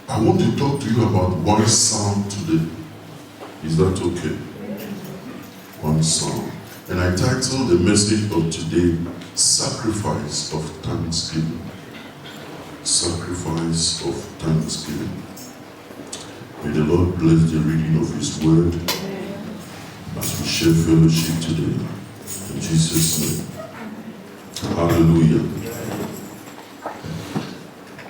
I want to talk to you about one psalm today. Is that okay? One psalm. And I titled the message of today, Sacrifice of Thanksgiving. Sacrifice of Thanksgiving. May the Lord bless the reading of His word as we share fellowship today. In Jesus' name. Hallelujah.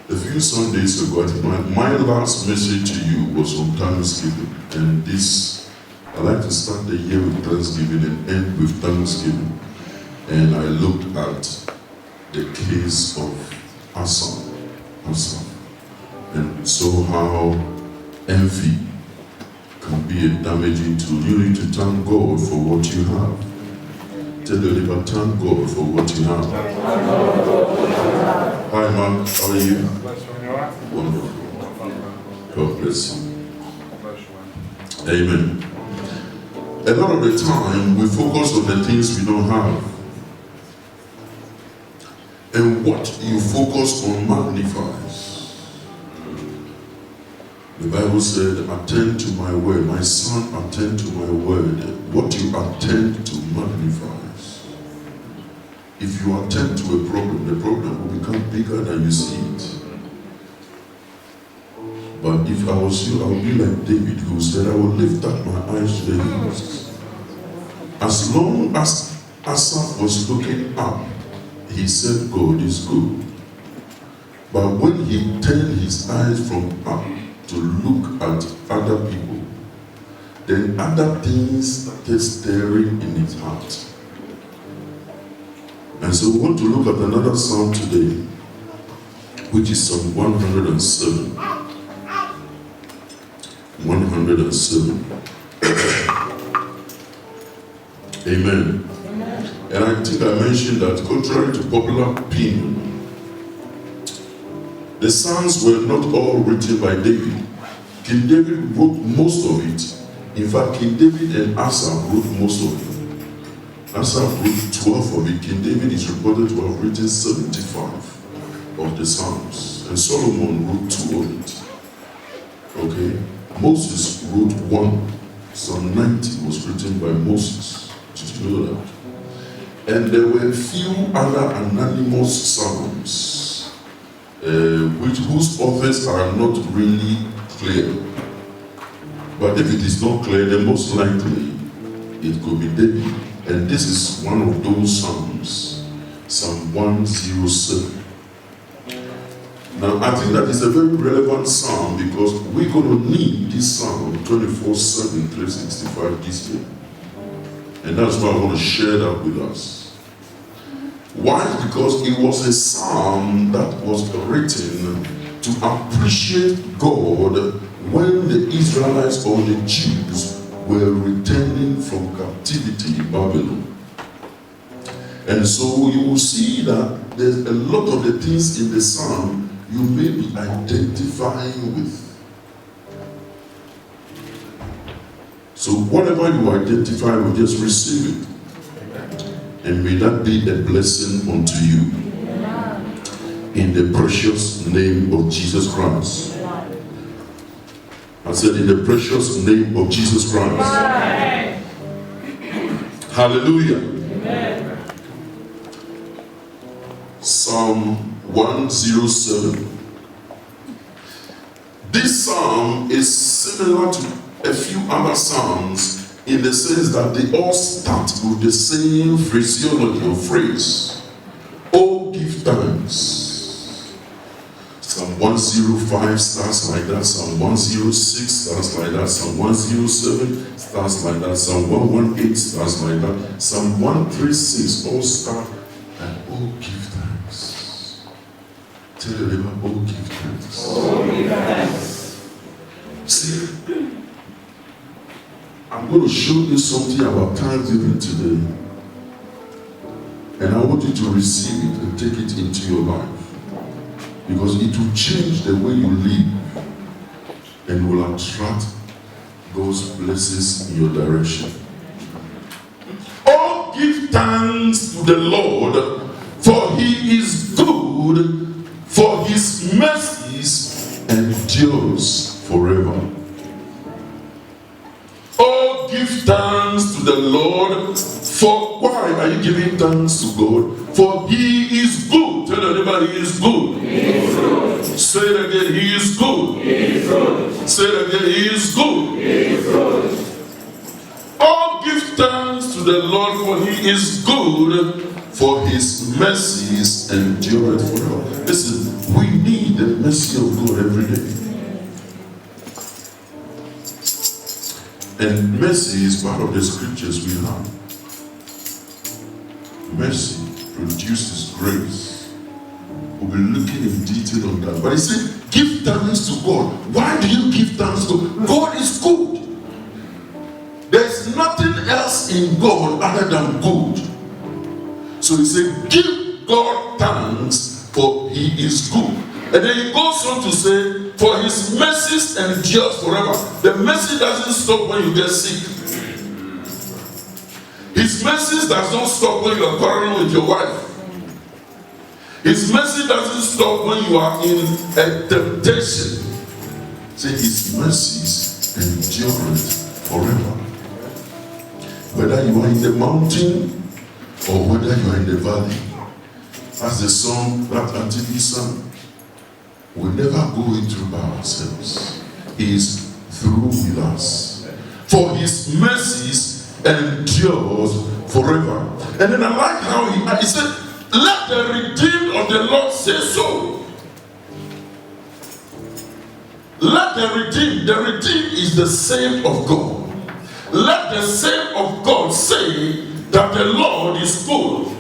A few Sundays ago, I think my last message to you was on Thanksgiving. And this, I like to start the year with Thanksgiving and end with Thanksgiving. And I looked at the case of Asa, and saw how envy can be a damaging tool. You need to thank God for what you have. Tell your neighbor, thank God for what you have. Hi Mark, how are you? Wonderful. God bless you. Amen. A lot of the time we focus on the things we don't have. And what you focus on magnifies. The Bible said, attend to my word. My son, attend to my word. What you attend to magnifies. If you attend to a problem, the problem will become bigger than you see it. But if I was you, I would be like David, who said, I will lift up my eyes to the hills. As long as Asaph was looking up, he said, God is good. But when he turned his eyes from up to look at other people, then other things started stirring in his heart. And so we want to look at another psalm today, which is Psalm 107. 107. Amen. And I think I mentioned that contrary to popular opinion, the Psalms were not all written by David. King David wrote most of it. In fact, King David and Asaph wrote most of it. Asaph wrote 12 of it. King David is reported to have written 75 of the Psalms. And Solomon wrote 2 of it. Okay? Moses wrote 1. Psalm 90 was written by Moses. Did you know that? And there were a few other anonymous psalms, whose authors are not really clear. But if it is not clear, then most likely it could be David. And this is one of those psalms, Psalm 107. Now, I think that is a very relevant psalm because we're going to need this psalm 24/7, 365 this year. And that's why I want to share that with us. Why? Because it was a psalm that was written to appreciate God when the Israelites or the Jews were returning from captivity in Babylon. And so you will see that there's a lot of the things in the psalm you may be identifying with. So whatever you identify with, just receive it. And may that be a blessing unto you. In the precious name of Jesus Christ. I said, in the precious name of Jesus Christ. Hallelujah. Amen. Psalm 107. This psalm is similar to a few other psalms in the sense that they all start with the same phraseology or phrase. Oh, give thanks. Psalm 105 starts like that. Psalm 106 starts like that. Psalm 107 starts like that. Psalm 118 starts like that. Psalm 136 all start and oh, give thanks. Tell your neighbor, oh, give thanks. Oh, give thanks. See, I'm going to show you something about Thanksgiving today. And I want you to receive it and take it into your life. Because it will change the way you live and will attract God's blessings in your direction. Oh, give thanks to the Lord, for He is good, for His mercies endure endures forever. Oh, give thanks to the Lord. For why are you giving thanks to God? For He is good. Tell everybody He is good. He is good. Say it again, He is good. He is good. Say it again, He is good. He is good. Oh, give thanks to the Lord, for He is good, for His mercies endure forever. Listen, we need the mercy of God every day. And mercy is part of the scriptures we have. Mercy produces grace. We'll be looking in detail on that. But he said, give thanks to God. Why do you give thanks to God? God is good. There's nothing else in God other than good. So he said, give God thanks, for He is good. And then he goes on to say, for His mercies endure forever. The mercy doesn't stop when you get sick. His mercies does not stop when you are quarreling with your wife. His mercy doesn't stop when you are in a temptation. Say, His mercies endure forever. Whether you are in the mountain or whether you are in the valley, as the song that Auntie sang, we never go into by ourselves. He is through with us. For His mercies endures forever. And then I like how he said, let the redeemed of the Lord say so. Let the redeemed is the saved of God. Let the saved of God say that the Lord is good.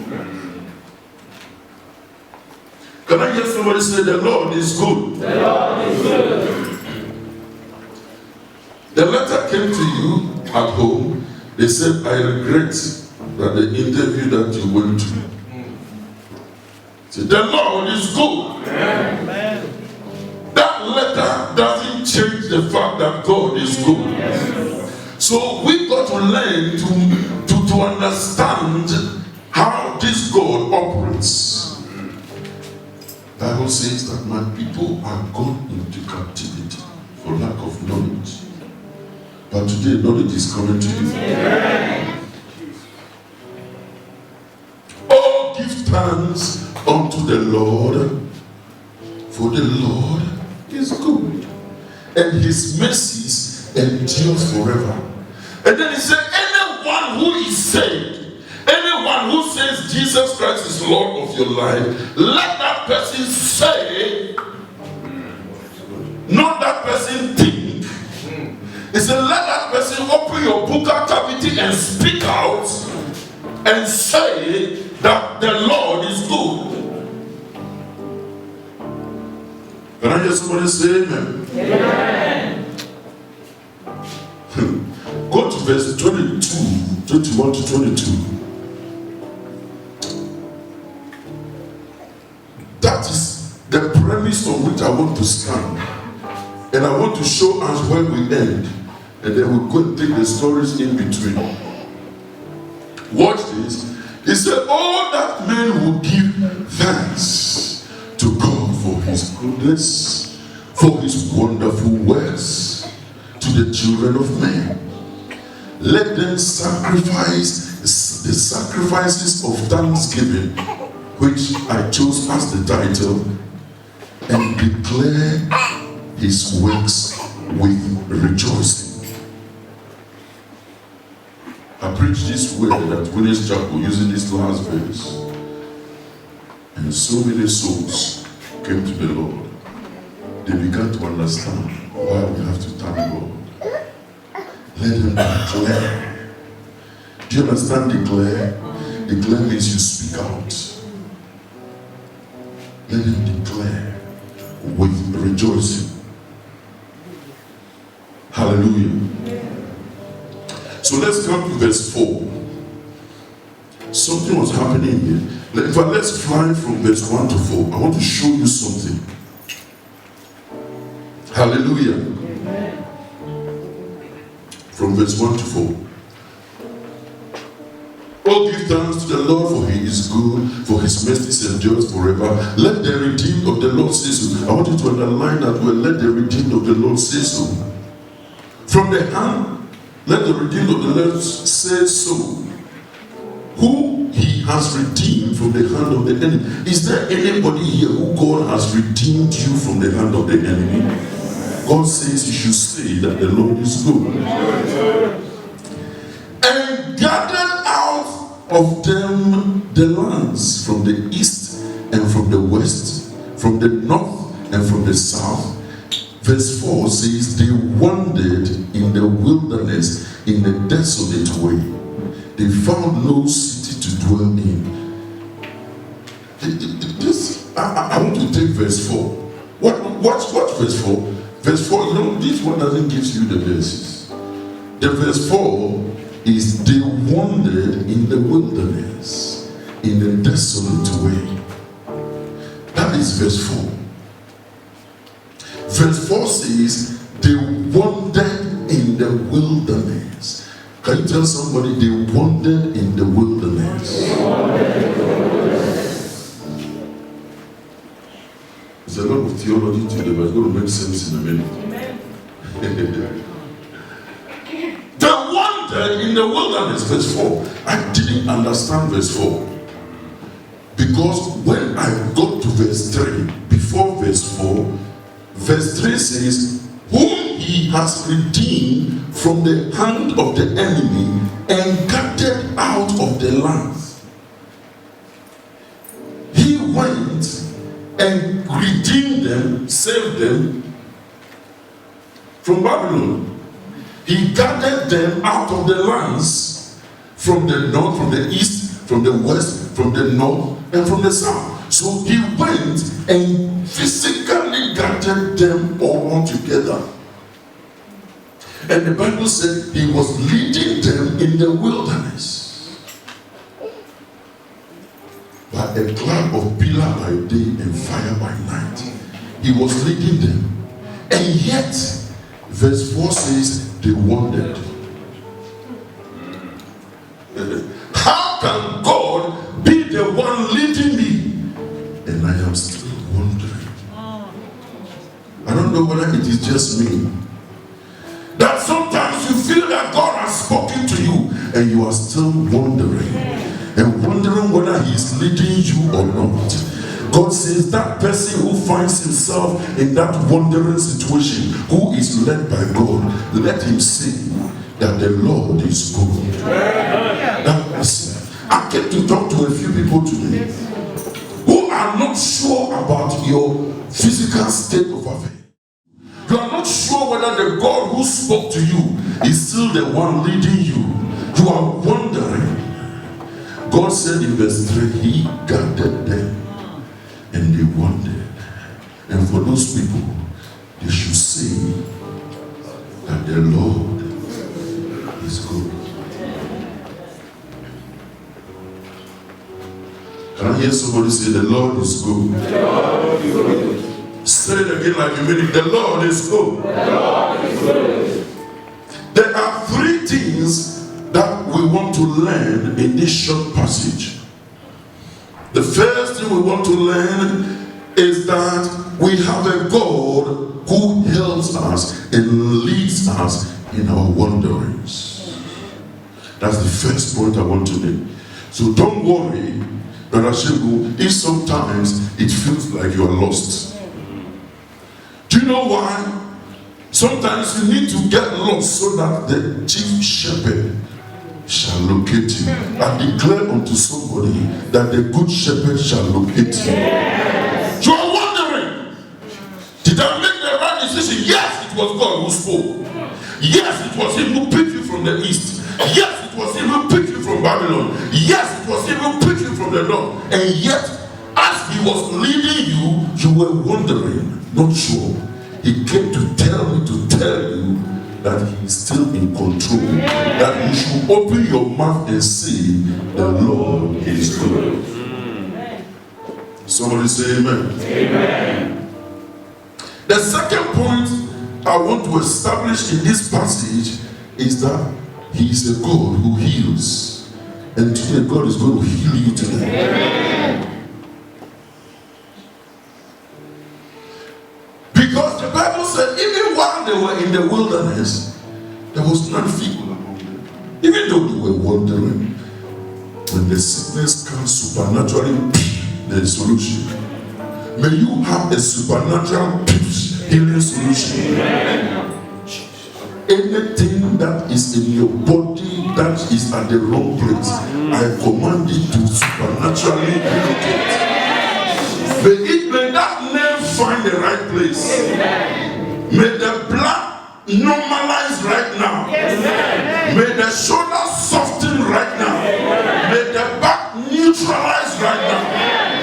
Can I hear somebody say the Lord is good? The Lord is good. The letter came to you at home. They said, I regret that the interview that you went to. The Lord is good. Amen. That letter doesn't change the fact that God is good. Yes. So we got to learn to understand how this God operates. The Bible says that my people are gone into captivity for lack of knowledge. But today knowledge is coming to you. Amen. Oh, give thanks unto the Lord, for the Lord is good, and His mercies endure forever. And then he said, anyone who is saved, anyone who says Jesus Christ is Lord of your life, let that person say, not that person think. He said, let that person open your buccal cavity and speak out and say that the Lord is good. Can I hear somebody say amen? Amen. Go to verse 21 to 22. That is the premise on which I want to stand. And I want to show us where we end. And then we'll go and take the stories in between. Watch this. He said, oh, that man will give thanks to God for His goodness, for His wonderful works to the children of men. Let them sacrifice the sacrifices of thanksgiving, which I chose as the title, and declare His works with rejoicing. I preached this word at Willis Chapel using this last verse. And so many souls came to the Lord. They began to understand why we have to thank God. Let them declare. Do you understand declare? Declare means you speak out. Let them declare with rejoicing. Hallelujah. So let's come to verse 4. Something was happening here. Let's fly from verse 1 to 4. I want to show you something. Hallelujah. Amen. From verse 1 to 4. Oh, give thanks to the Lord, for he is good, for his mercy endures forever. Let the redeemed of the Lord say so. I want you to underline that word. Let the redeemed of the Lord say so. From the hand, let the redeemed of the Lord say so. Who he has redeemed from the hand of the enemy. Is there anybody here who God has redeemed you from the hand of the enemy? God says you should say that the Lord is good. And gathered out of them the lands from the east and from the west, from the north and from the south. Verse 4 says, they wandered in the wilderness in the desolate way. They found no city to dwell in. I want to take verse 4. What's verse 4? Verse 4, this one doesn't give you the verses. The verse 4 is they wandered in the wilderness, in the desolate way. That is verse 4. Verse 4 says they wandered in the wilderness. Can you tell somebody they wandered in the wilderness? There's a lot of theology today, but it's going to make sense in a minute. They wandered in the wilderness, verse 4. I didn't understand verse 4. Because when I got to verse 3, before verse 4, verse 3 says, whom he has redeemed from the hand of the enemy and gathered out of the land. He went and redeemed them, saved them from Babylon. He gathered them out of the lands from the north, from the east, from the west, from the north, and from the south. So he went and physically gathered them all together. And the Bible said he was leading them in the wilderness by a cloud of pillar by day and fire by night. He was leading them. And yet, verse 4 says they wandered. How can God be the one leading me? And I am still wondering. I don't know whether it is just me. That sometimes you feel that God has spoken to you and you are still wondering. And wondering whether he is leading you or not. God says that person who finds himself in that wandering situation, who is led by God, let him see that the Lord is good. That person. I get to talk to a few people today who are not sure about your physical state of affairs. You are not sure whether the God who spoke to you is still the one leading you. You are wondering. God said in verse 3, he gathered them and they wandered. And for those people, they should say that the Lord is good. Can I hear somebody say the Lord is good? The Lord is good. Say it again like you mean it. The Lord is good. The Lord is good. There are three things that we want to learn in this short passage. The first thing we want to learn is that we have a God who helps us and leads us in our wanderings. That's the first point I want to make. So don't worry, Brother Shegu, if sometimes it feels like you are lost. Do you know why? Sometimes you need to get lost so that the chief shepherd shall locate you. I declare unto somebody that the good shepherd shall locate you. Yes. You are wondering, did I make the right decision? Yes, it was God who spoke. Yes, it was him who picked you from the east. Yes, it was him who picked you from Babylon. Yes, it was him who picked you from the north. And yet, as he was leading you, you were wondering, not sure. He came to tell you that he is still in control. That you should open your mouth and say, the Lord is good. Somebody say amen. Amen. The second point I want to establish in this passage is that he is a God who heals. And today God is going to heal you today. Amen. Because the Bible said even while they were in the wilderness, there was none feeble among them. Even though they were wandering, when the sickness comes supernaturally, there is solution. May you have a supernatural healing solution. Amen. Anything that is in your body that is at the wrong place, I command it to supernaturally relocate. May that nerve find the right place. May the blood normalize right now. May the shoulder soften right now. May the back neutralize right now.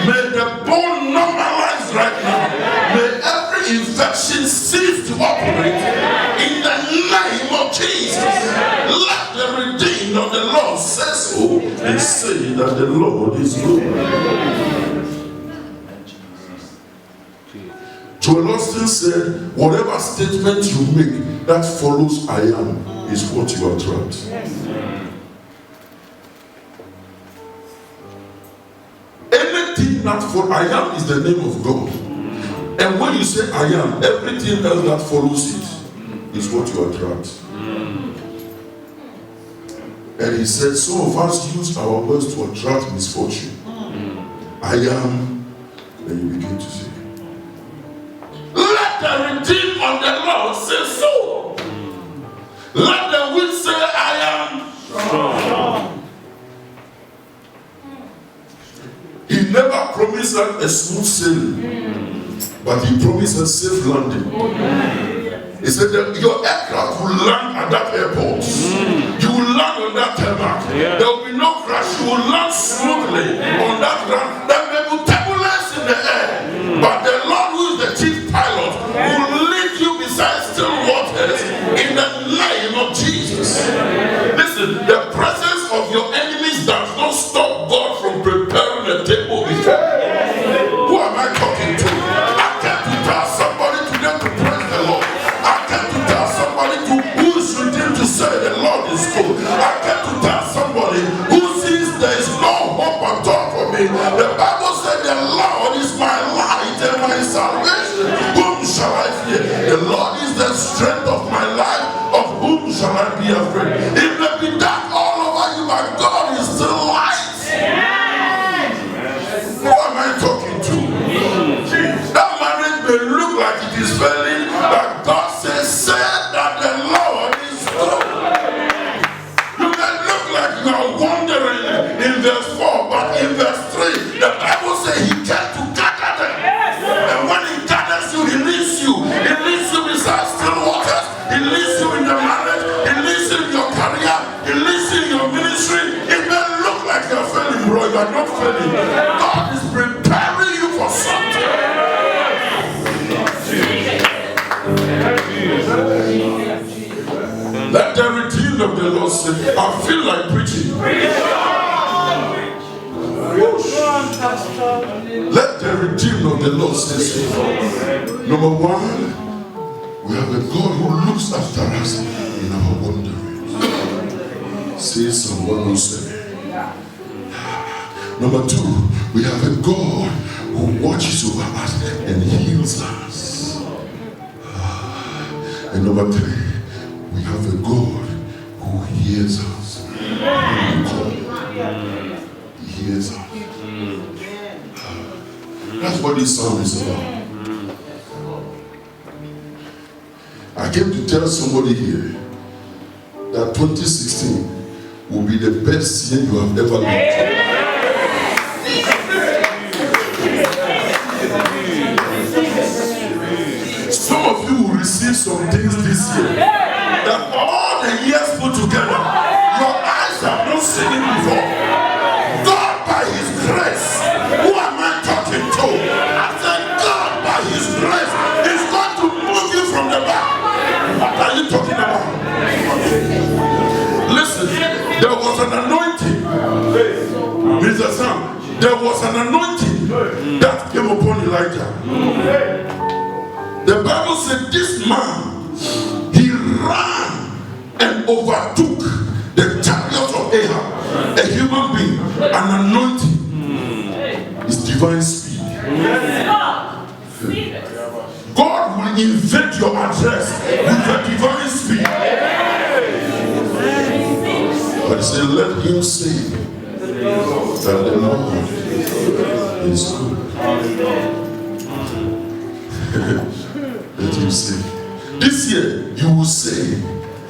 May the bone normalize right now. May every infection cease to operate in the name of Jesus. Let the redeemed of the Lord say so and say that the Lord is good. Joel Austin said, whatever statement you make that follows I am is what you attract. Anything that for I am is the name of God. And when you say I am, everything else that follows it is what you attract. And he said, some of us use our words to attract misfortune. I am, and you begin to say, let the redeemed of the Lord say so. Let the weak say, I am strong. He never promised us a smooth sailing, but he promised a safe landing. He said that your aircraft will land at that airport. You will land on that tarmac. There will be no crash. You will land smoothly on that ground. There may be turbulence in the air, but the Lord, who is the chief pilot, will lead you beside still waters in the name of Jesus. Listen, the presence of your enemies does not stop God from preparing a table before. Who am I talking to? I came to tell somebody today to praise the Lord. I came to tell somebody who is redeemed to say the Lord is good. I came to tell somebody who sees there is no hope at all for me. The Bible said the Lord is my light and my salvation. Whom shall I fear? The Lord is the strength of my life. Of whom shall I be afraid? It may be dark all over you, but God is still light. Who am I talking to? That marriage may look like it is failing, but God said that the Lord is good. You may look like you are wandering in verse 4, but in verse 3, the Bible says he came to gather them. And when he gathers you, he leads you. He leads you beside still waters. He leads you in the marriage. He leads you in your career. He leads you in your ministry. It may look like you're failing, bro. You are not failing. God is preparing you for something. Let the redeemed of the Lord say, I feel like preaching. Let the redeemed of the Lord say so. Number one, we have a God who looks after us in our wanderings. Say Psalm 107. Number two, we have a God who watches over us and heals us. And number three, we have a God who hears us. He hears us. That's what this psalm is about. I came to tell somebody here that 2016 will be the best year you have ever lived. Some of you will receive some things this year that all the years put together, your eyes have not seen it before. God, by His grace, who am I talking to? I said, God, by His grace, is going to move you from the back. What are you talking about? Listen, there was an anointing. Mr. Sam, there was an anointing that came upon Elijah. The Bible said this man, he ran and overtook the chariot of Ahab, a human An anointing is divine speed. God will invade your address with a divine speed. But he said, let him say that the Lord is good. Let him say. This year, you will say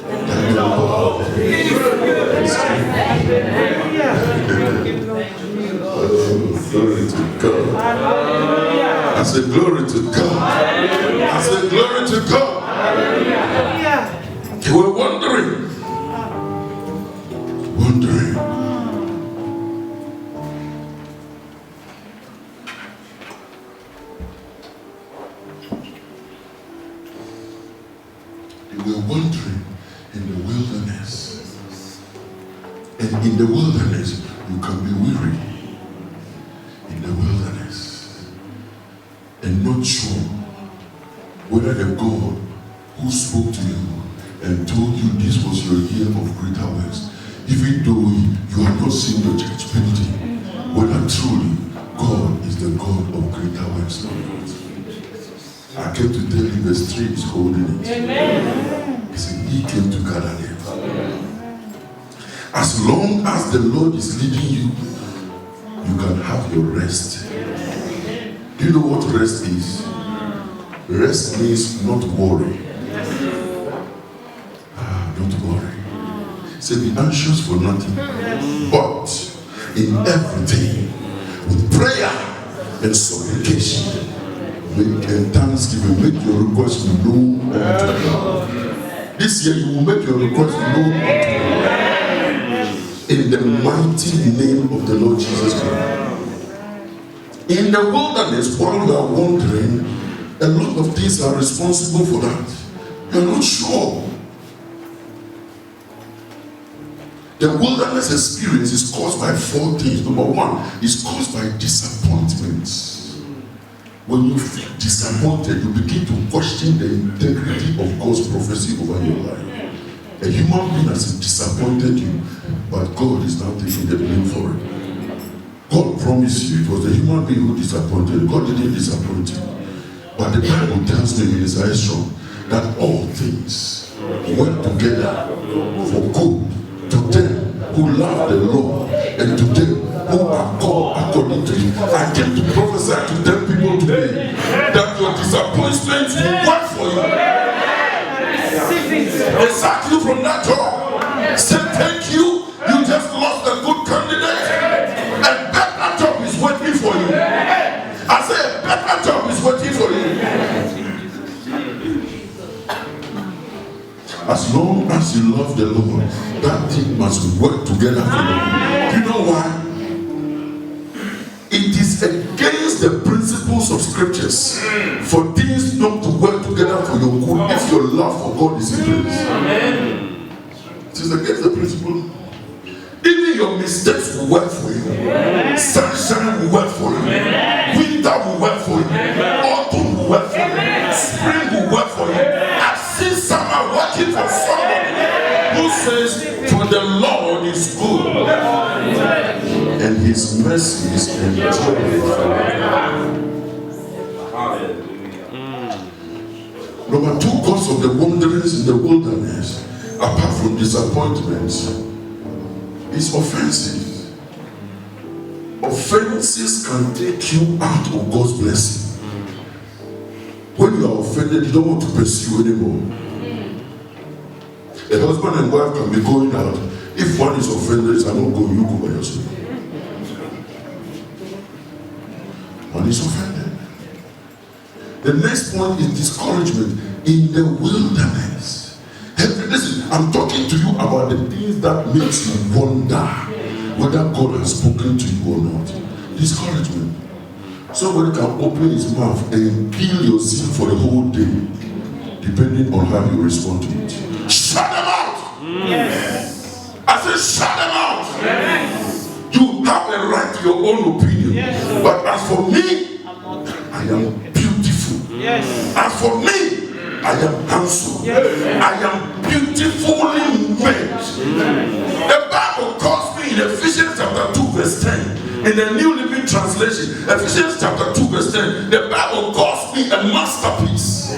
that the Lord is good. Glory to God. I said, glory to God. I said, glory to God. You were wondering. They were wandering in the wilderness. And in the wilderness, you can be weary. In the wilderness. And not sure whether the God who spoke to you and told you this was your year of greater works, even though you have not seen your church building, whether truly God is the God of greater works. I came to tell you the street is holding it. Amen. He said he came to gather them. As long as the Lord is leading you, you can have your rest. Do you know what rest is? Rest means not worry. Don't worry. Say, be anxious for nothing, but in everything, with prayer and supplication, and thanksgiving, make your request known unto God. This year, you will make your request known unto God. In the mighty name of the Lord Jesus Christ. In the wilderness, while you are wandering, a lot of things are responsible for that. You are not sure. The wilderness experience is caused by 4 things. Number 1, it's caused by disappointments. When you feel disappointed, you begin to question the integrity of God's prophecy over your life. A human being has disappointed you, but God is now taking the blame for it. God promised you, it was the human being who disappointed you. God didn't disappoint you. But the Bible tells me in Isaiah that all things work together for good to them who love the Lord and to them who are called according to Him. I came to prophesy to them people today that your disappointment will work for you. They sacked you from that job. Say thank you. You just lost a good candidate. A better job is waiting for you. I say a better job is waiting for you. As long as you love the Lord, that thing must work together for you. Do you know why? It is against the principles of scriptures for things not to work together for your good if your love for God is in place. It is against the principle. Even your mistakes will work for you. Sunshine will work for you. Winter will work for you. Autumn will work for you. Spring will work for you. I've seen summer working for somebody who says, for the Lord is good and His mercy is enduring forever. Number 2 cause of the wanderings in the wilderness, apart from disappointments, is offenses. Offenses can take you out of God's blessing. When you are offended, you don't want to pursue anymore. A husband and wife can be going out. If one is offended, I'm not going, you go by yourself. One is offended. The next point is discouragement in the wilderness. Listen, I'm talking to you about the things that makes you wonder whether God has spoken to you or not. Discouragement. Somebody can open his mouth and kill your seed for the whole day, depending on how you respond to it. Shut them out! Yes. I said, shut them out! Yes. You have a right to your own opinion. Yes. But as for me, I am beautiful. Yes. As for me, I am handsome. Yes. I am beautifully made. The Bible calls me in Ephesians chapter 2 verse verse 10. In the New Living Translation, Ephesians chapter 2 verse 10, the Bible calls me a masterpiece.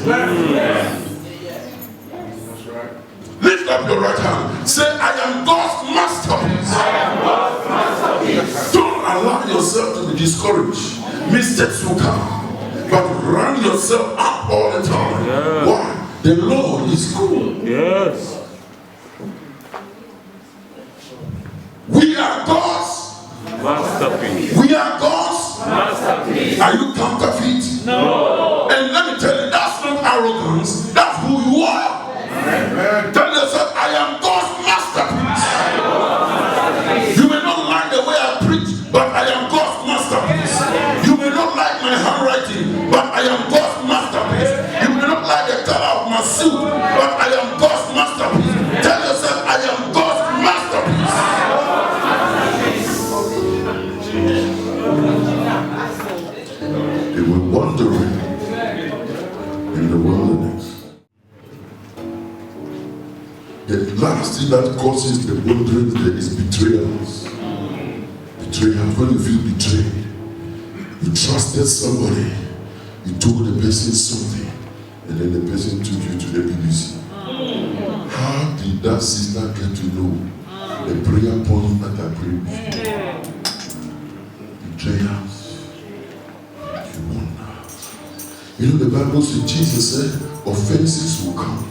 Lift up your right hand. Say, I am God's masterpiece. I am God's masterpiece. Don't allow yourself to be discouraged. Mistakes will come. But run yourself up all the time. Yeah. Why? The Lord is good. Yes. We are God's Masterpiece. We are God's Masterpiece. Are you counterfeit? No. And let me tell you, that's not arrogance. That's who you are. Amen. Tell yourself, I am God's masterpiece. You may not like the way I preach, but I am God's masterpiece. You may not like my handwriting, but I am God's masterpiece. You may not like the color of my suit, but I am God's masterpiece. Tell yourself, I am God's masterpiece. They were wandering in the wilderness. The last thing that causes the wandering there is betrayals. Betrayals. When you feel betrayed, you trusted somebody, you told the person something, and then the person took you to the BBC. How did that sister get to know the prayer point that I prayed before? Betrayals. You wonder. You know, the Bible says, Jesus said, offenses will come,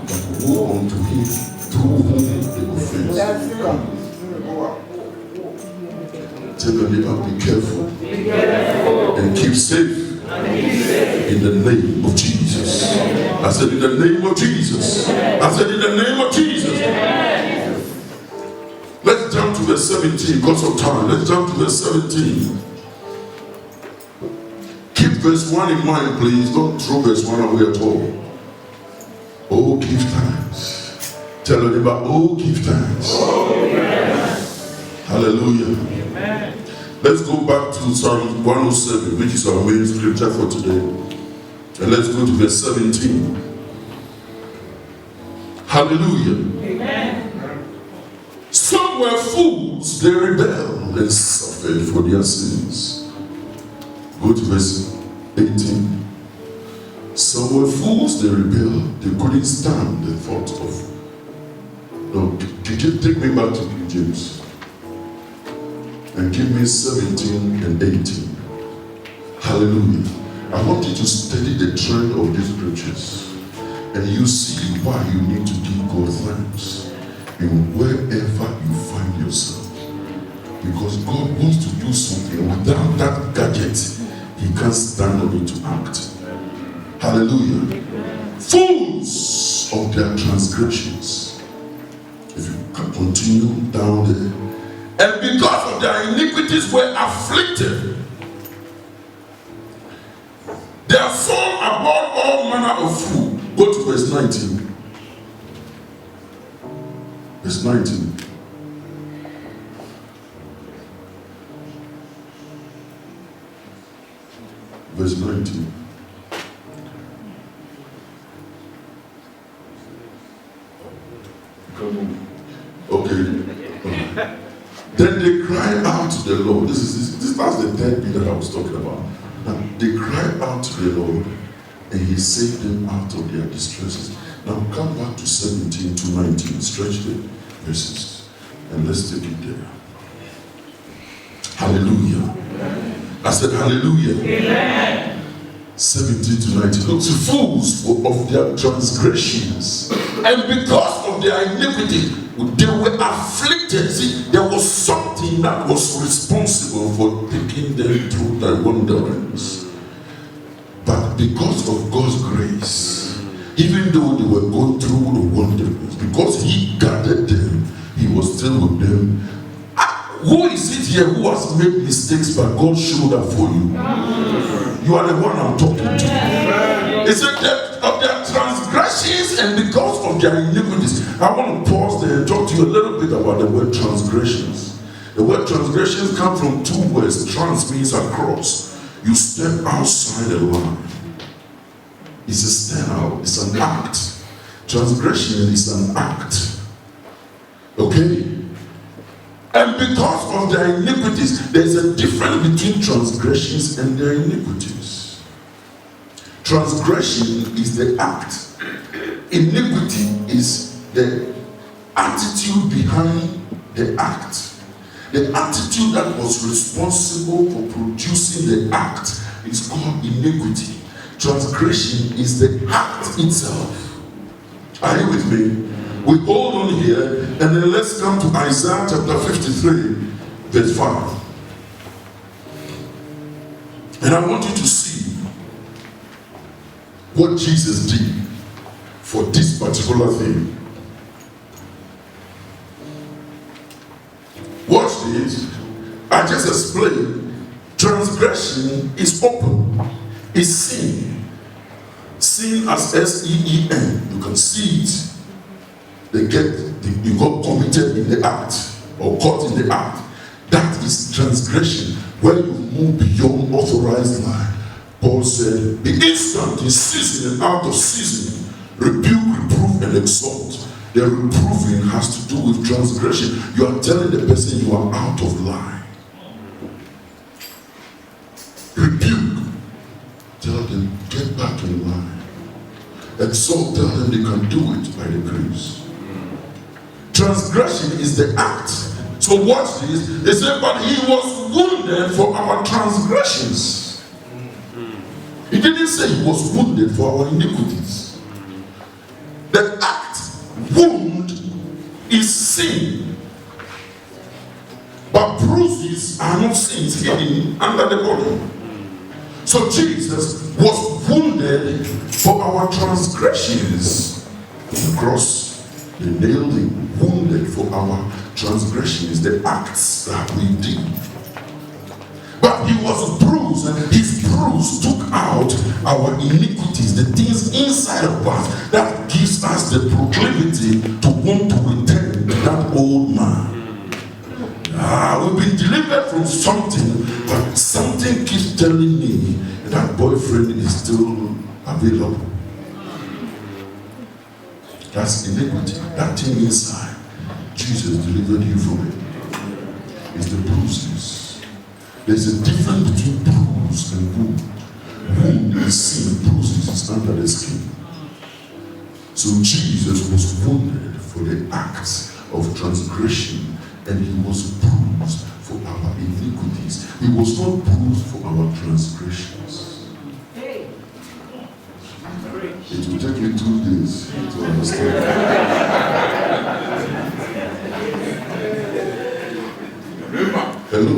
but woe unto him through whom the offense will come. Tell your neighbor, be careful and keep safe in the name of Jesus. I said, in the name of Jesus. I said, in the name of Jesus. Let's jump to verse 17 because of time. Let's jump to verse 17. Keep verse 1 in mind, please. Don't throw verse 1 away at all. Oh, give thanks. Tell your neighbor, oh, give thanks. Hallelujah. Amen. Let's go back to Psalm 107, which is our main scripture for today. And let's go to verse 17. Hallelujah. Amen. Some were fools, they rebelled and suffered for their sins. Go to verse 18. Some were fools, they rebelled, they couldn't stand the thought of. No, did you take me back to King James? And give me 17 and 18. Hallelujah. I want you to study the trend of these scriptures, and you see why you need to give God thanks in wherever you find yourself. Because God wants to do something, and without that gadget, He can't stand on it to act. Hallelujah. Fools of their transgressions. If you can continue down there. And because of their iniquities were afflicted. They are sown above all manner of food. Go to verse 19. Verse 19. Verse 19. Okay. Then they cried out to the Lord. This was the third bit that I was talking about. Now, they cried out to the Lord, and He saved them out of their distresses. Now come back to 17 to 19. Stretch the verses, and let's take it there. Hallelujah. I said hallelujah. Amen. 17 to 19. Look, to fools of their transgressions, and because of their iniquity, they were afflicted. See, there was something that was responsible for taking them through their wanderings. But because of God's grace, even though they were going through the wanderings, because He gathered them, He was still with them. Who is it here who has made mistakes, but God showed up for you? You are the one I'm talking to. He said that of their transgressions and because of their iniquities. I want to pause there and talk to you a little bit about the word transgressions. The word transgressions come from two words. Trans means across. You step outside the line. It's a step out. It's an act. Transgression is an act. Okay? And because of their iniquities, there's a difference between transgressions and their iniquities. Transgression is the act. Iniquity is the attitude behind the act. The attitude that was responsible for producing the act is called iniquity. Transgression is the act itself. Are you with me? We hold on here and then let's come to Isaiah chapter 53, verse 5. And I want you to see what Jesus did for this particular thing. Watch this. I just explained. Transgression is open. It's sin. Sin as S-E-E-N. You can see it. You got committed in the act or caught in the act. That is transgression, where you move beyond authorized line. Paul said, be instant in season and out of season. Rebuke, reprove, and exhort. The reproving has to do with transgression. You are telling the person you are out of line. Rebuke. Tell them, get back in line. Exhort, tell them they can do it by the grace. Transgression is the act. So watch this. They said, but he was wounded for our transgressions. He didn't say he was wounded for our iniquities. The act, wound, is sin. But bruises are not sins hidden under the body. So Jesus was wounded for our transgressions. On the cross, they nailed him, wounded for our transgressions, the acts that we did. But he was bruised, and his bruise took out our iniquities, the things inside of us that gives us the proclivity to want to return to that old man. We've been delivered from something, but something keeps telling me that boyfriend is still available. That's iniquity. That thing inside, Jesus delivered you from it. It's the bruises. There's a difference between bruise and wound. Wound is sin, bruises is under the skin. So Jesus was wounded for the acts of transgression, and he was bruised for our iniquities. He was not bruised for our transgressions. It will take me 2 days to understand. Hello?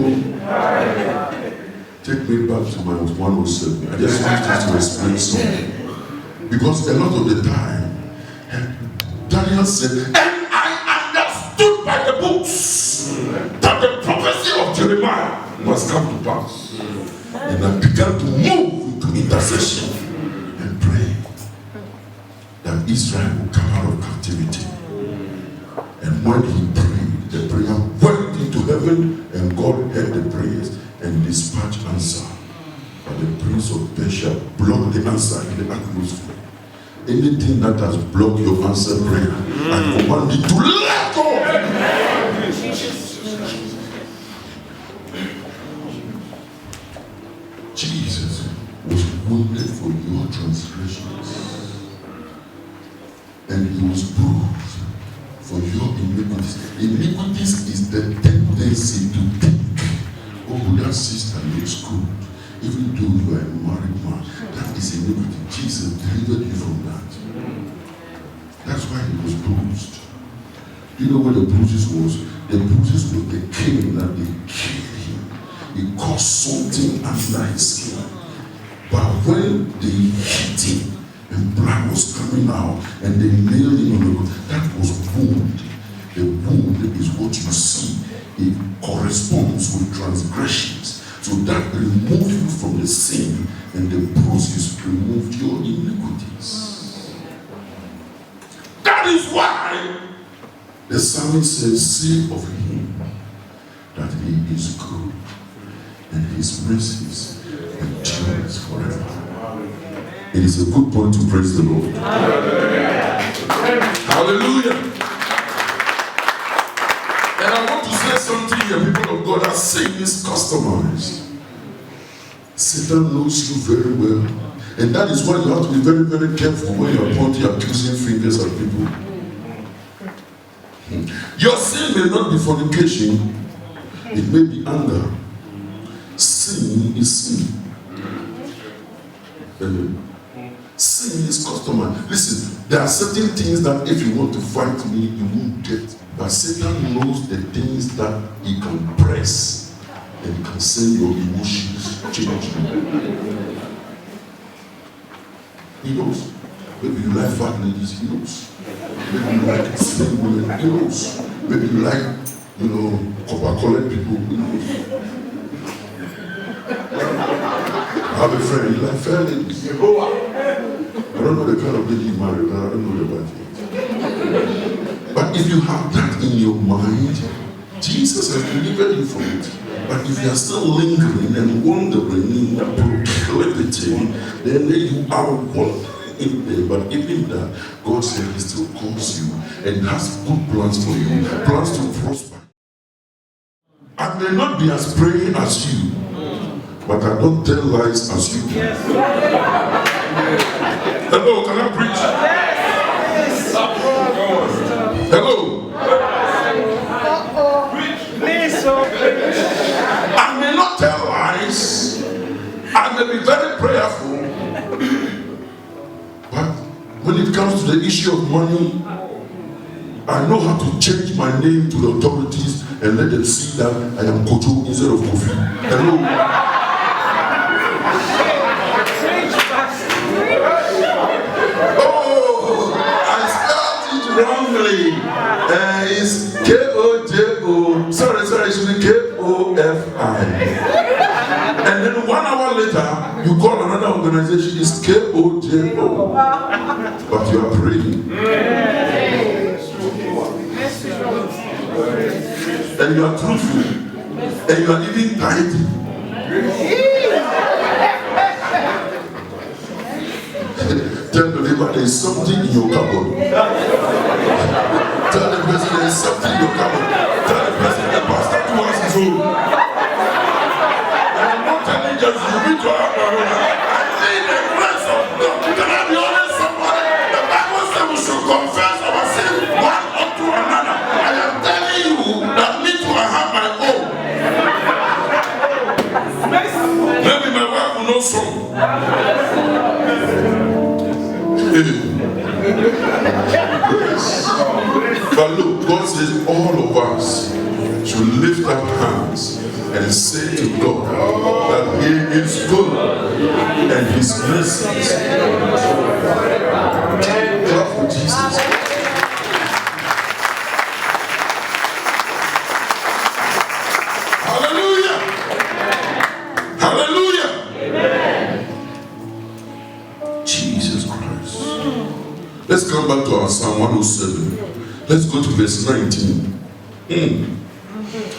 Take me back to my 107. I just want you to explain something. Because a lot of the time, Daniel said, and I understood by the books that the prophecy of Jeremiah must come to pass. And I began to move into intercession and pray that Israel will come out of captivity. And when he prayed, the prayer went into heaven, and God heard the prayers and dispatched answer. But the prince of Persia blocked the answer in the atmosphere. Anything that has blocked your answer prayer, I command you to let go. Jesus was wounded for your transgressions, and he was bruised for your iniquities. Iniquities is the tendency to think, oh, that sister looks good, even though you are a married man. That is iniquity. Jesus delivered you from that. That's why he was bruised. Do you know what the bruises was? The bruises were the cane that they killed him. It caused something under his skin. But when they hit him and blood was coming out and they nailed him on the cross, that was wound. The wound is what you see. It corresponds with transgressions. So that removed you from the sin, and the bruises removed your iniquities. That is why the psalmist says, say of him that he is good, and his mercies endures forever. It is a good point to praise the Lord. Hallelujah. Hallelujah. And I want to say say something here, people of God are saying is customized. Satan knows you very well. And that is why you have to be very, very careful when you are pointing accusing fingers at people. Your sin may not be fornication, it may be anger. Sin is sin. Sin is customized. Listen, there are certain things that if you want to fight me, you won't get. But Satan knows the things that he can press and he can send your emotions change. He knows. Maybe you like fat ladies, he knows. Maybe you like slim women, he knows. Maybe you like, copper-colored people, he knows. I have a friend, he like fair ladies. I don't know the kind of lady you marry, but I don't know the wife. But if you have that in your mind, Jesus has delivered you from it. But if you are still lingering and wandering in the proclivity, then you are wandering in there. But even that, God said He still calls you and has good plans for you, plans to prosper. I may not be as praying as you, but I don't tell lies as you can. Hello, can I preach? Hello. I may not tell lies. I may be very prayerful. But when it comes to the issue of money, I know how to change my name to the authorities and let them see that I am Kojo instead of Kofi. Hello. Wrongly, it's K-O-J-O, sorry, it should be K-O-F-I. And then 1 hour later, you call another organization, it's K-O-J-O. But you are praying. And you are truthful. And you are even tithing. Tell the neighbor there is something in your cupboard. Tell the person there is something in your cupboard. Tell the person the pastor to us his own. And I'm not telling just you need to have my own. I need the grace of God. Can I be honest somebody? The Bible says we should confess our sin one unto another. I am telling you that me too I have my own. Maybe my wife will know some. But look, God says all of us should lift our hands and say to God that He is good and His mercies. Clap for Jesus. Hallelujah! Hallelujah! Amen. Jesus Christ. Let's come back to our Psalm 107. Let's go to verse 19.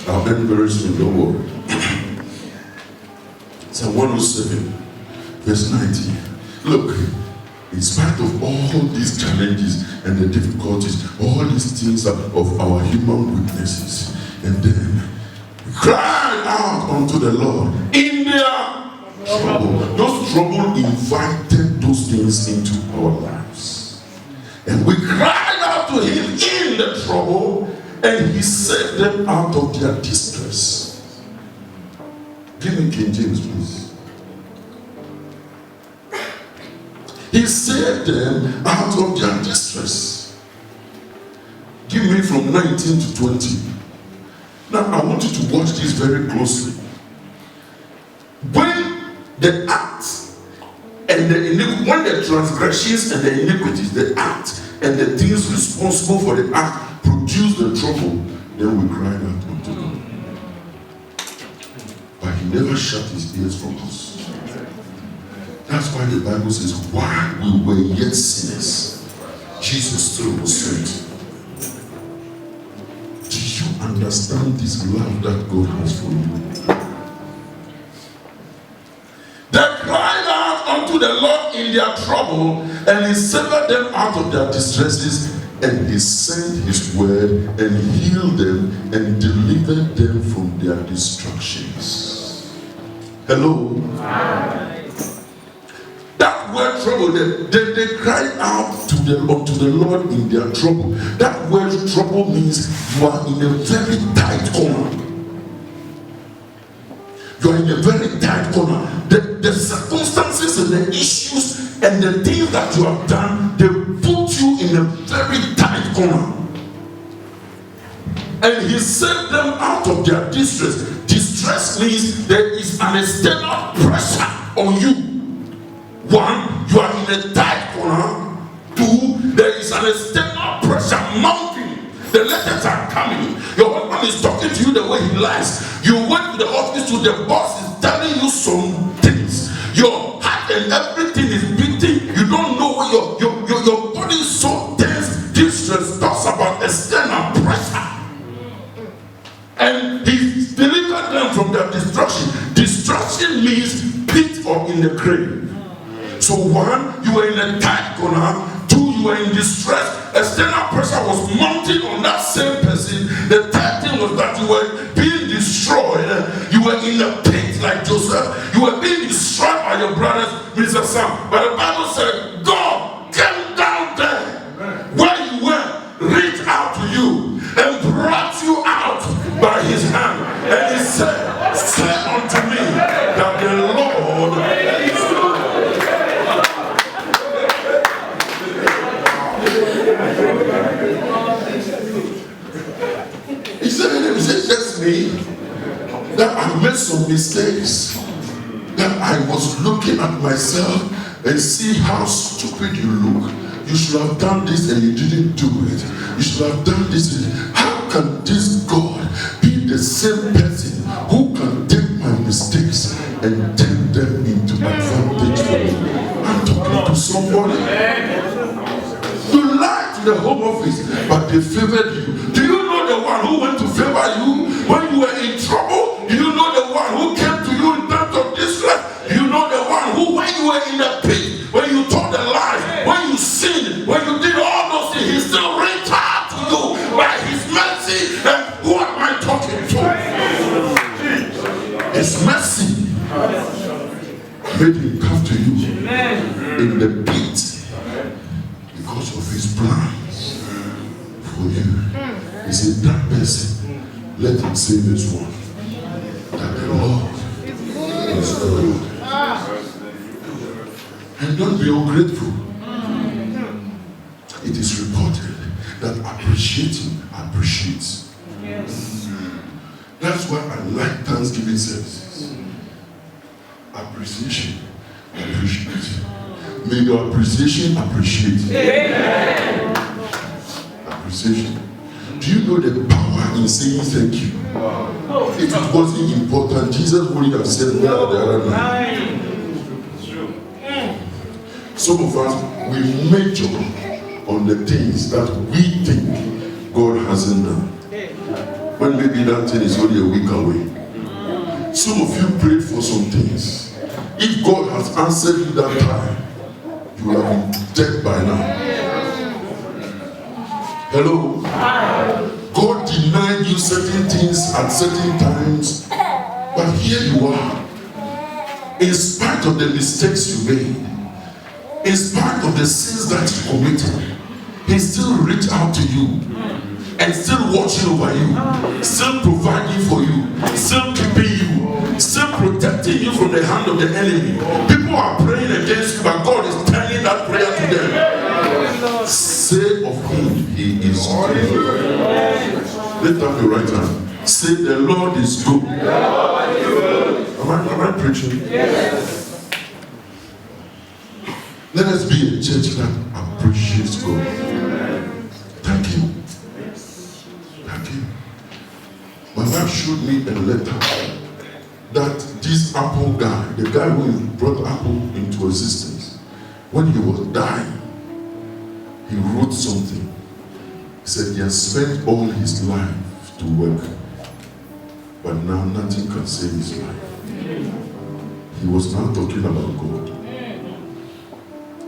I'll end very soon, don't worry. Psalm 107, verse 19. Look, in spite of all these challenges and the difficulties, all these things are of our human weaknesses, and then we cried out unto the Lord in their trouble. Those trouble invited those things into our lives. And we cried out to Him in the trouble, and He saved them out of their distress. Give me King James, please. He saved them out of their distress. Give me from 19 to 20. Now, I want you to watch this very closely. When the act and when the transgressions and the iniquities, the act and the things responsible for the act produce the trouble, then we cried out unto God. But He never shut His ears from us. That's why the Bible says, while we were yet sinners, Jesus still was sent. Do you understand this love that God has for you? They cried out unto the Lord in their trouble, and He saved them out of their distresses, And he sent his word and healed them and delivered them from their destructions. Hello? That word trouble, they cried out to the Lord in their trouble. That word trouble means you are in a very tight corner. You are in a very tight corner. The circumstances and the issues and the things that you have done, they put you in a very tight corner. And he saved them out of their distress. Distress means there is an external pressure on you. One, you are in a tight corner. Two, there is an external pressure mounting. The letters are coming. Your husband is talking to you the way he likes. You went to the office, to the boss is telling you some things. Your heart and everything is beating. You don't know where your body is so tense. Distress talks about external pressure. And he delivered them from their destruction. Destruction means pit or in the grave. So one, you were in a tight corner. Two, you were in distress. External pressure was mounting on that same person. The third thing was that you were being destroyed. You were in a pit like Joseph. You were being destroyed by your brothers, Mr. Sam. But the Bible said, God came down there where you were, reached out to you, and brought you out by his hand. And he said, say unto me that the Lord is good. He said, that's me, that I made some mistakes, that I was looking at myself and see how stupid you look. You should have done this and you didn't do it. You should have done this. How can this God be the same person who can take my mistakes and turn them into advantage for me? I'm talking to somebody. You lied to the Home Office, but they favored you. Do you know the one who went to favor you when you were in trouble? Do you know the one who came to you in times of distress? Do you know the one who, when you were in the pit, when you told the lies, when you sinned, when you did all those things, he still reached out to you by his mercy? And who am I talking to? His mercy made him come to you in the pit. Because of his plans for you. He said, that person, let him say this one, that the Lord is good. And don't be ungrateful. It is reported that appreciating appreciates. That's why I like Thanksgiving services. Appreciation appreciates. May your appreciation appreciate. Amen. Appreciation. Do you know the power in saying thank you? If it wasn't important, Jesus wouldn't have said that the other night. Some of us, we major on the things that we think God hasn't done. When maybe that thing is only a week away. Some of you prayed for some things. If God has answered you that time, you will have been dead by now. Hello? God denied you certain things at certain times, but here you are. In spite of the mistakes you made, in spite of the sins that you committed, he still reached out to you and still watching over you, still providing for you, still keeping you, still protecting you from the hand of the enemy. People are praying against you, but God is turning that prayer to them. Say of him, he is good. Lift up your right hand. Say, the Lord is good. Am I preaching? Yes. Let us be a church that appreciates God. Thank him. Thank him. My wife showed me a letter that this Apple guy, the guy who brought Apple into existence, when he was dying, he wrote something. He said he has spent all his life to work, but now nothing can save his life. He was now talking about God.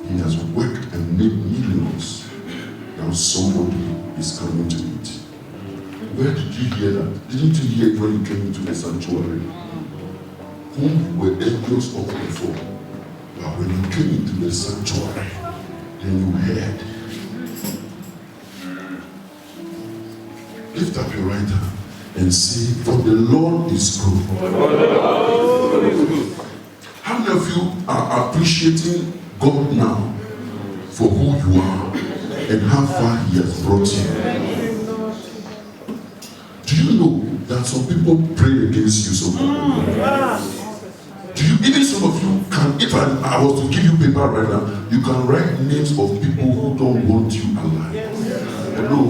He has worked and made millions. Now and somebody is coming to it. Where did you hear that? Didn't you hear it when you came into the sanctuary? Whom were angels all before? But when you came into the sanctuary, then you heard. Lift up your right hand and say, for the Lord is good. How many of you are appreciating God now for who you are and how far He has brought you? Do you know that some people pray against you sometimes? Do you, even some of you can, if I was to give you paper right now, you can write names of people who don't want you alive. Hello?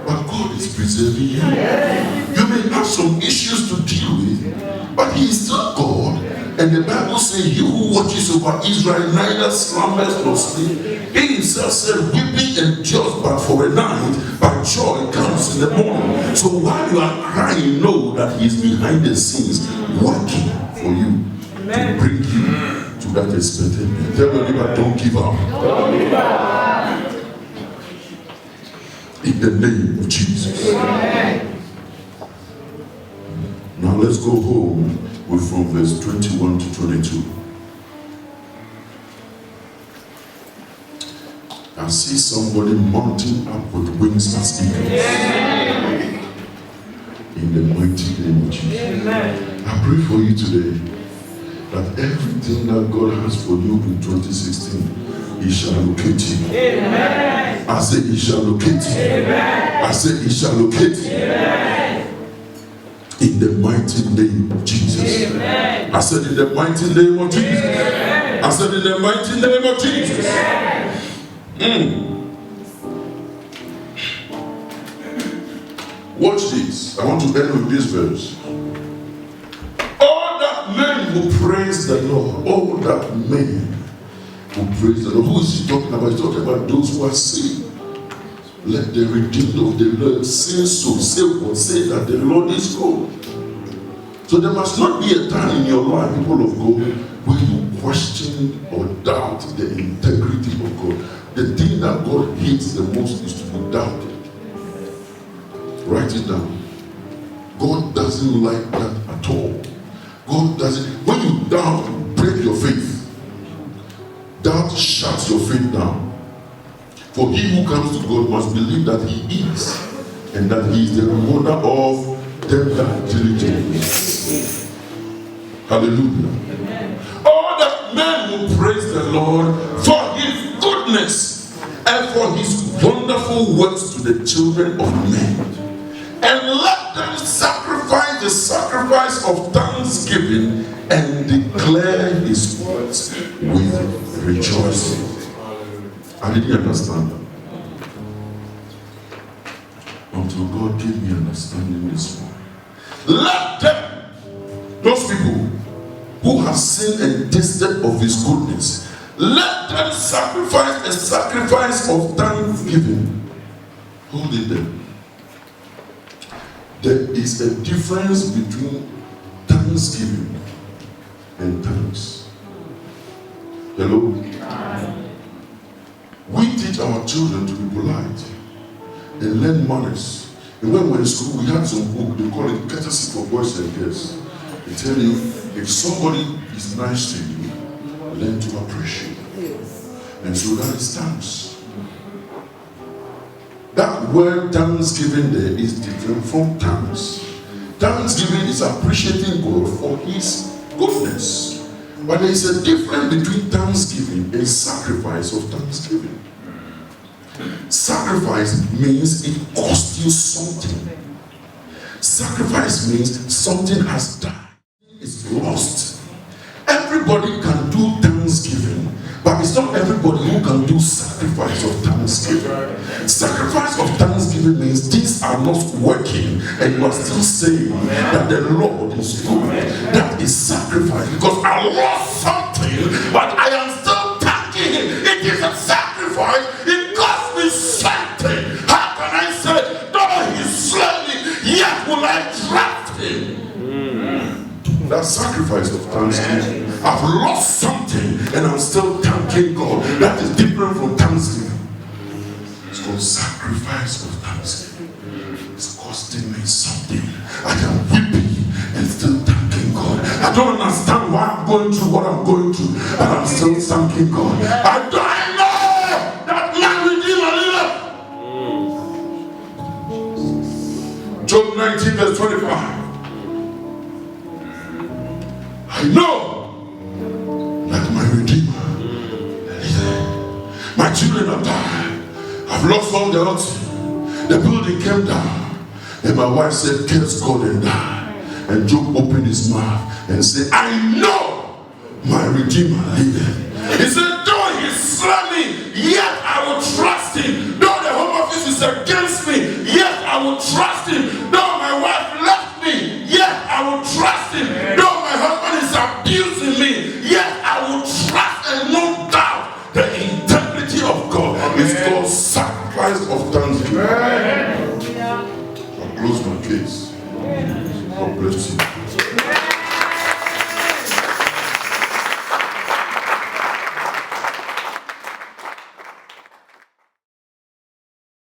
But God is preserving you. You may have some issues to deal with, but He is still God. And the Bible says, He who watches over Israel neither slumbers nor sleep. He Himself said, weeping endures but for a night, but joy comes in the morning. So while you are crying, know that He is behind the scenes working for you to bring you to that expected end. Tell your neighbor, don't give up. Don't give up. In the name of Jesus. Now let's go home. We're from verse 21 to 22. I see somebody mounting up with wings as eagles. In the mighty name of Jesus. I pray for you today that everything that God has for you in 2016, He shall locate you. Amen. I say He shall locate you. Amen. I say He shall locate you. Amen. In the mighty name of Jesus. Amen. I said in the mighty name of Jesus. Amen. I said in the mighty name of Jesus. Watch this. I want to end with this verse. All that men will praise the Lord. All that men will praise the Lord. Who is He talking about? He's talking about those who are saved. Let the redeemed of the Lord say so. Say what? Say that the Lord is good. So there must not be a time in your life, people of God, where you question or doubt the integrity of God. The thing that God hates the most is to be doubted. Write it down. God doesn't like that at all. God doesn't. When you doubt, break your faith. Doubt shuts your faith down. For he who comes to God must believe that He is, and that He is the rewarder of them that diligently. Hallelujah. Amen. All that men will praise the Lord for His goodness and for His wonderful works to the children of men. And let them sacrifice the sacrifice of thanksgiving and declare His works with rejoicing. I didn't understand that. Until God gave me understanding this one. Let them, those people who have seen and tasted of His goodness, let them sacrifice a sacrifice of thanksgiving. Hold it there. There is a difference between thanksgiving and thanks. Hello? We teach our children to be polite and learn manners. And when we were in school, we had some book, they call it Courtesy for Boys and Girls. They tell you, if somebody is nice to you, learn to appreciate. And so that is thanks. That word thanksgiving there is different from thanks. Thanksgiving is appreciating God for His goodness. But there is a difference between thanksgiving and sacrifice of thanksgiving. Sacrifice means it cost you something. Sacrifice means something has died. It's lost. Everybody can do thanksgiving, but it's not everybody who can do sacrifice of thanksgiving. Sacrifice of thanksgiving means things are not working and you are still saying that the Lord is good. That is sacrifice, because I lost something, but I am still thanking Him. It is a sacrifice. It cost me something. How can I say, though He slay me, yet will I trust Him? That sacrifice of thanksgiving. I've lost something and I'm still thanking God. That is different from thanksgiving. going through what I'm going through, and I'm still thanking God. I know that my Redeemer liveth. Job 19 verse 25. I know that my Redeemer liveth. My children have died. I've lost all their oxen. The building came down. And my wife said, curse God and die. And Job opened his mouth and said, I know my Redeemer liveth. He said, though he slay me, yet I will trust him. Though the home office is against me, yet I will trust him. Though my wife left me, yet I will trust him. Though my husband is abusing me, yet I will trust, and no doubt the integrity of God is called sacrifice of thanksgiving. Close my case. God bless you.